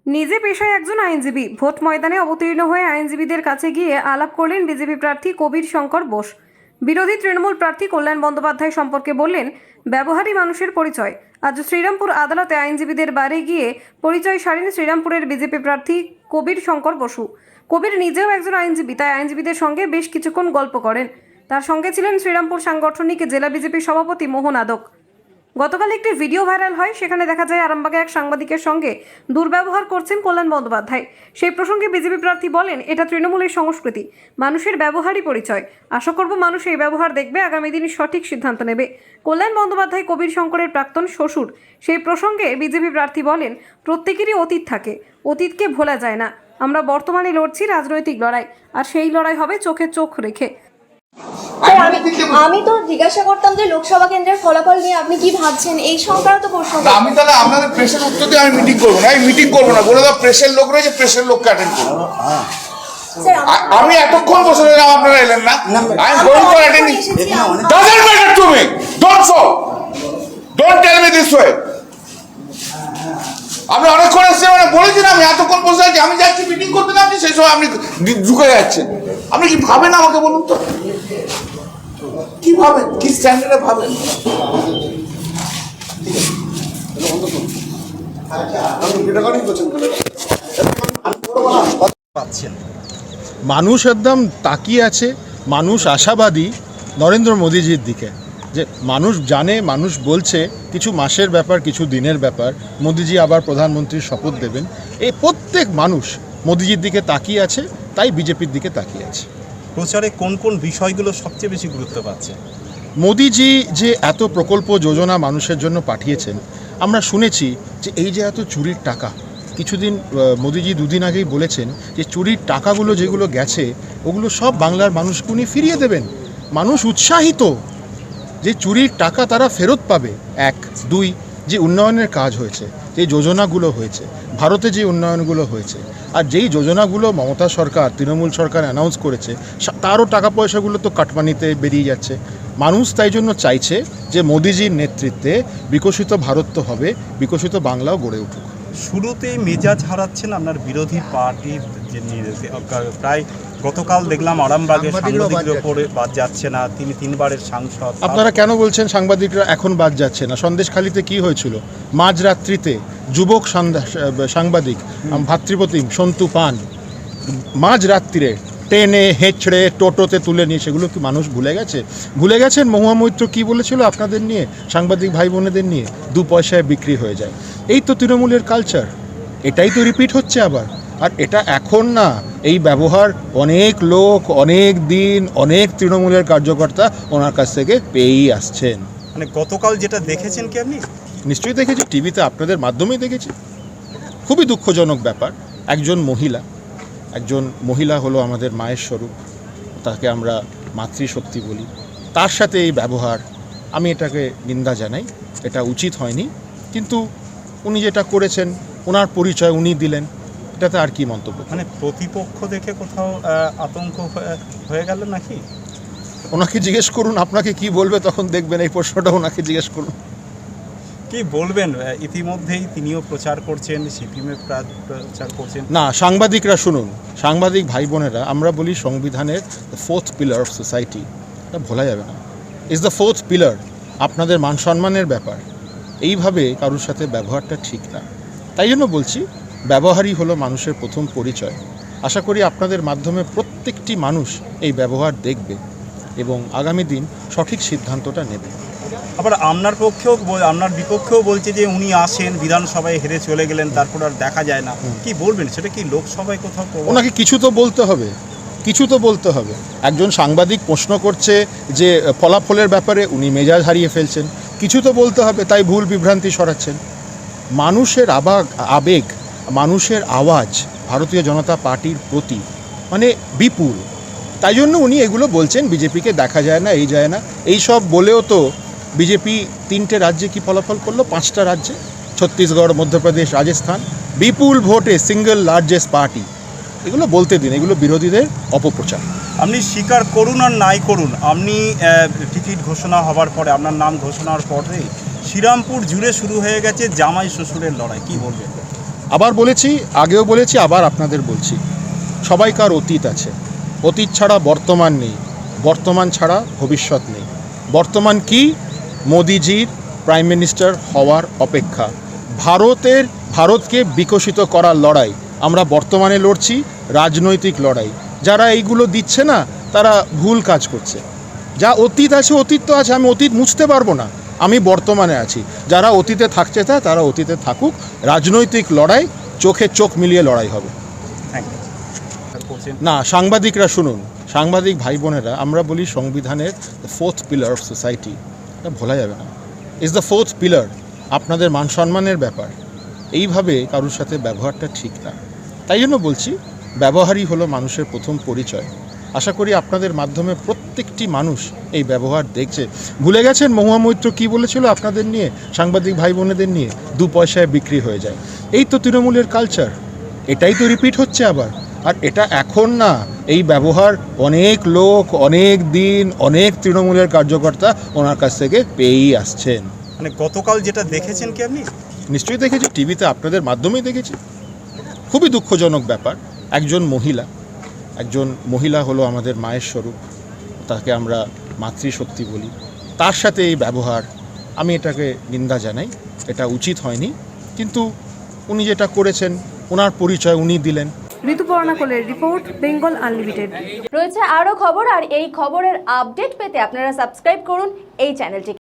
নিজে পেশায় একজন আইনজীবী, ভোট ময়দানে অবতীর্ণ হয়ে আইনজীবীদের কাছে গিয়ে আলাপ করলেন বিজেপি প্রার্থী কবির শঙ্কর বোস। বিরোধী তৃণমূল প্রার্থী কল্যাণ বন্দ্যোপাধ্যায় সম্পর্কে বললেন, ব্যবহারী মানুষের পরিচয়। আজ শ্রীরামপুর আদালতে আইনজীবীদের বাড়ি গিয়ে পরিচয় সারেন শ্রীরামপুরের বিজেপি প্রার্থী কবির শঙ্কর বসু। কবির নিজেও একজন আইনজীবী, তাই আইনজীবীদের সঙ্গে বেশ কিছুক্ষণ গল্প করেন। তার সঙ্গে ছিলেন শ্রীরামপুর সাংগঠনিক জেলা বিজেপি সভাপতি মোহন আদক। গতকাল একটি ভিডিও ভাইরাল হয়, সেখানে দেখা যায় আরামবাগে এক সাংবাদিকের সঙ্গে দুর্ব্যবহার করছেন কল্যাণ বন্দ্যোপাধ্যায়। সেই প্রসঙ্গে বিজেপি প্রার্থী বলেন, এটা তৃণমূলের সংস্কৃতি, মানুষের ব্যবহারই পরিচয়। আশা করব মানুষ এই ব্যবহার দেখবে, আগামী দিনে সঠিক সিদ্ধান্ত নেবে। কল্যাণ বন্দ্যোপাধ্যায় কবির শঙ্করের প্রাক্তন শ্বশুর। সেই প্রসঙ্গে বিজেপি প্রার্থী বলেন, প্রত্যেকেরই অতীত থাকে, অতীতকে ভোলা যায় না। আমরা বর্তমানে লড়ছি রাজনৈতিক লড়াই, আর সেই লড়াই হবে চোখে চোখ রেখে। আমি তো জিজ্ঞাসা করতাম যে লোকসভা কেন্দ্রের ফলাফল নিয়ে আপনি কি ভাবছেন, এই সংক্রান্ত প্রশ্ন। আমি তাহলে আপনাদের প্রেসের উত্তর দিয়ে আমি মিটিং করবো না, বলে দাও প্রেসের লোক রয়েছে, প্রেসের লোককে অ্যাটেন্ড করবো। আমি এতক্ষণ বসে রইলাম, আপনারা এলেন না। I am going for attending. Doesn't matter to me, don't tell me this way. আপনি অনেকক্ষণ এসেছেন, মানে বলেছেন আমি এতক্ষণ বসে আছি, আমি যাচ্ছি মিটিং করতে যাচ্ছি, সেই সময় আপনি ঢুকে যাচ্ছেন। আপনি কি ভাবেন আমাকে বলুন তো, কি ভাবেন, কি স্ট্যান্ডার্ডে ভাবেন? মানুষ একদম তাকিয়ে আছে, মানুষ আশাবাদী নরেন্দ্র মোদীজির দিকে। যে মানুষ জানে, মানুষ বলছে কিছু মাসের ব্যাপার, কিছু দিনের ব্যাপার, মোদীজি আবার প্রধানমন্ত্রীর শপথ দেবেন। এই প্রত্যেক মানুষ মোদীজির দিকে তাকিয়ে আছে, তাই বিজেপির দিকে তাকিয়ে আছে। প্রচারে কোন কোন বিষয়গুলো সবচেয়ে বেশি গুরুত্ব পাচ্ছে? মোদীজি যে এত প্রকল্প যোজনা মানুষের জন্য পাঠিয়েছেন, আমরা শুনেছি যে এই যে এত চুরির টাকা, কিছুদিন মোদীজি দুদিন আগেই বলেছেন যে চুরির টাকাগুলো যেগুলো গেছে ওগুলো সব বাংলার মানুষকে উনি ফিরিয়ে দেবেন। মানুষ উৎসাহিত যে চুরির টাকা তারা ফেরত পাবে। এক, দুই, যে উন্নয়নের কাজ হয়েছে, যে যোজনাগুলো হয়েছে, ভারতে যে উন্নয়নগুলো হয়েছে, আর যেই যোজনাগুলো মমতা সরকার, তৃণমূল সরকার অ্যানাউন্স করেছে, তারও টাকা পয়সাগুলো তো কাটমানিতে বেরিয়ে যাচ্ছে। মানুষ তাই জন্য চাইছে যে মোদিজির নেতৃত্বে বিকশিত ভারত তো হবে, বিকশিত বাংলাও গড়ে উঠুক। শুরুতেই মেজাজ হারাচ্ছেন আপনার বিরোধী পার্টির যে প্রায় গতকাল দেখলাম আরামবাগে সাংবাদিকদের ওপরে বাদ যাচ্ছে না, তিনি 3 বারের সাংসদ। আপনারা কেন বলছেন সাংবাদিকরা এখন বাদ যাচ্ছে না? সন্দেশখালিতে কি হয়েছিল? মাঝরাত্রিতে যুবক সাংবাদিক ভাতৃপ্রতিম সন্তু পান মাঝরাত্রিরে টেনে হেঁচড়ে টোটোতে তুলে নিয়ে, সেগুলো কি মানুষ ভুলে গেছে? ভুলে গেছেন মহুয়া মৈত্র কী বলেছিল আপনাদের নিয়ে, সাংবাদিক ভাই বোনেদের নিয়ে? 2 পয়সায় বিক্রি হয়ে যায়। এই তো তৃণমূলের কালচার, এটাই তো রিপিট হচ্ছে আবার। আর এটা এখন না, এই ব্যবহার অনেক লোক, অনেক দিন, অনেক তৃণমূলের কার্যকর্তা ওনার কাছ থেকে পেয়েই আসছেন। মানে গতকাল যেটা দেখেছেন কি আপনি? নিশ্চয়ই দেখেছি, টিভিতে আপনাদের মাধ্যমেই দেখেছি। খুবই দুঃখজনক ব্যাপার। একজন মহিলা হলো আমাদের মায়ের স্বরূপ, তাকে আমরা মাতৃশক্তি বলি, তার সাথে এই ব্যবহার, আমি এটাকে নিন্দা জানাই। এটা উচিত হয়নি, কিন্তু উনি যেটা করেছেন, ওনার পরিচয় উনি দিলেন, এটাতে আর কি মন্তব্য? মানে প্রতিপক্ষ দেখে কোথাও আতঙ্ক হয়ে গেল নাকি? ওনাকে জিজ্ঞেস করুন, আপনাকে কি বলবে তখন দেখবেন। এই প্রশ্নটা ওনাকে জিজ্ঞেস করুন। কি বলবেন? ইতিমধ্যেই তিনিও প্রচার করছেন, সিপিএমের প্রচার করছেন। না, সাংবাদিকরা শুনুন, সাংবাদিক ভাই বোনেরা, আমরা বলি সংবিধানের the 4th pillar of society, এটা ভোলা যাবে না। Is the 4th pillar. আপনাদের মান সম্মানের ব্যাপার, এইভাবে কারোর সাথে ব্যবহারটা ঠিক না। তাই জন্য বলছি, ব্যবহারই হলো মানুষের প্রথম পরিচয়। আশা করি আপনাদের মাধ্যমে প্রত্যেকটি মানুষ এই ব্যবহার দেখবে এবং আগামী দিন সঠিক সিদ্ধান্তটা নেবে। আবার আপনার বিপক্ষেও বলছে যে উনি আসেন, বিধানসভায় হেরে চলে গেলেন, তারপর আর দেখা যায় না। কি বলবেন? সেটা কি লোকসভায় কোথাও ওনাকে কিছু তো বলতে হবে। একজন সাংবাদিক প্রশ্ন করছে যে ফলাফলের ব্যাপারে, উনি মেজাজ হারিয়ে ফেলছেন, কিছু তো বলতে হবে, তাই ভুল বিভ্রান্তি সরাচ্ছেন। মানুষের আবেগ, মানুষের আওয়াজ ভারতীয় জনতা পার্টির প্রতি মানে বিপুল। তাই জন্য উনি এগুলো বলছেন, বিজেপিকে দেখা যায় না, এই যায় না, এই সব বলেও তো বিজেপি 3টে রাজ্যে কি ফলাফল করলো? 5টা রাজ্যে, ছত্তিশগড়, মধ্যপ্রদেশ, রাজস্থান, বিপুল ভোটে সিঙ্গল লার্জেস্ট পার্টি। এগুলো বলতে দিন, এগুলো বিরোধীদের অপপ্রচার। আপনি স্বীকার করুন আর নাই করুন, আপনি টিকিট ঘোষণা হওয়ার পরে, আপনার নাম ঘোষণার পরে শ্রীরামপুর জুড়ে শুরু হয়ে গেছে জামাই শ্বশুরের লড়াই। কি বলবেন? আবার বলেছি, আগেও বলেছি, আবার আপনাদের বলছি, সবাইকার অতীত আছে। অতীত ছাড়া বর্তমান নেই, বর্তমান ছাড়া ভবিষ্যৎ নেই। বর্তমান কি? মোদিজির প্রাইম মিনিস্টার হওয়ার অপেক্ষা। ভারতকে বিকশিত করার লড়াই আমরা বর্তমানে লড়ছি, রাজনৈতিক লড়াই। যারা এইগুলো দিচ্ছে না তারা ভুল কাজ করছে। যা অতীত আছে, অতীত তো আছে, আমি অতীত মুছতে পারবো না, আমি বর্তমানে আছি। যারা অতীতে থাকতে চায় তারা অতীতে থাকুক, রাজনৈতিক লড়াই চোখে চোখ মিলিয়ে লড়াই হবে। Thank you. না, সাংবাদিকরা শুনুন, সাংবাদিক ভাই বোনেরা, আমরা বলি সংবিধানের the fourth pillar of society, এটা ভোলা যাবে না, ইজ দ্য ফোর্থ পিলার। আপনাদের মান সম্মানের ব্যাপার, এইভাবে কারোর সাথে ব্যবহারটা ঠিক না। তাই জন্য বলছি, ব্যবহারই হলো মানুষের প্রথম পরিচয়। আশা করি আপনাদের মাধ্যমে প্রত্যেকটি মানুষ এই ব্যবহার দেখছে। ভুলে গেছেন মহুয়া মৈত্র কী বলেছিল আপনাদের নিয়ে, সাংবাদিক ভাই বোনেদের নিয়ে? 2 পয়সায় বিক্রি হয়ে যায়। এই তো তৃণমূলের কালচার, এটাই তো রিপিট হচ্ছে আবার। আর এটা এখন না, এই ব্যবহার অনেক লোক, অনেক দিন, অনেক তৃণমূলের কার্যকর্তা ওনার কাছ থেকে পেয়েই আসছেন। মানে গতকাল যেটা দেখেছেন কি আপনি? নিশ্চয়ই দেখেছি, টিভিতে আপনাদের মাধ্যমেই দেখেছি। খুবই দুঃখজনক ব্যাপার। একজন মহিলা হলো আমাদের মায়ের স্বরূপ, তাকে আমরা মাতৃশক্তি বলি, তার সাথে এই ব্যবহার, আমি এটাকে নিন্দা জানাই। এটা উচিত হয়নি, কিন্তু উনি যেটা করেছেন, ওনার পরিচয় উনি দিলেন। ঋতুপর্ণা কোলের রিপোর্ট, বেঙ্গল আনলিমিটেড। রয়েছে আরও খবর, আর এই খবরের আপডেট পেতে আপনারা সাবস্ক্রাইব করুন এই চ্যানেলটিকে।